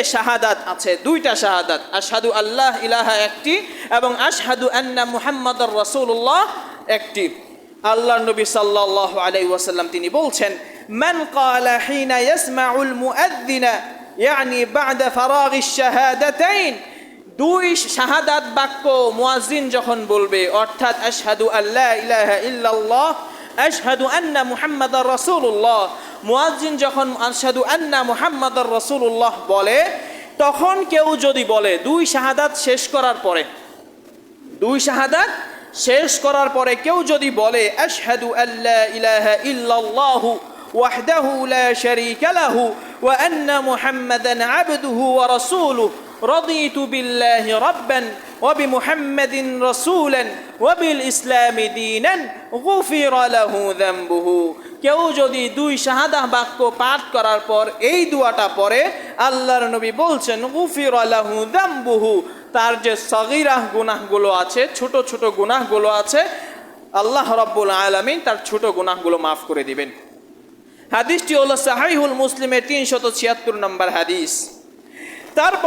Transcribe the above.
শাহাদাত আছে, দুইটা শাহাদাত, আশহাদু আল্লাহ ইলাহা একটি এবং আশহাদু আন্না মুহাম্মাদুর রাসূলুল্লাহ একটি। আল্লাহর নবী সাল্লাল্লাহু আলাইহি ওয়াসাল্লাম তিনি বলছেন, মান ক্বালা হিনা ইয়াসমাউল মুআদ্দিনা ইয়ানি বা'দা ফারাগিশ শাহাদাতাইন, দুই শাহাদাত বাক্য মুয়াজ্জিন যখন বলবে, অর্থাৎ আশহাদু আল্লা ইলাহা ইল্লাল্লাহ আশহাদু আন্না মুহাম্মাদুর রাসূলুল্লাহ, মুয়াজ্জিন যখন আশহাদু আন্না মুহাম্মাদুর রাসূলুল্লাহ বলে, তখন কেউ যদি বলে দুই শাহাদাত শেষ করার পরে, দুই শাহাদাত শেষ করার পরে কেউ যদি বলে আশহাদু আল্লা ইলাহা ইল্লাল্লাহু ওয়াহদাহু লা শারীকা লাহু ওয়া আন্না মুহাম্মাদান আবদুহু ওয়া রাসূলুহু রাদিতু বিল্লাহি রাব্বান ওয়া বিমুহাম্মাদিন রাসূলান ওয়া বিল ইসলামি দীনান গুফিরা লাহু যামবুহু, কেউ যদি দুই শাহাদা বাক্য পাঠ করার পর এই দোয়াটা পড়ে, আল্লাহর নবী বলছেন গুফিরা লাহু যামবুহু, তার যে সগীরা গুনাহগুলো আছে, ছোট ছোট গুনাহগুলো আছে, আল্লাহ রাব্বুল আলামিন তার ছোট গুনাহগুলো মাফ করে দিবেন। হাদিসটি হলো সহিহুল মুসলিমের 376 নম্বর হাদিস। তারপর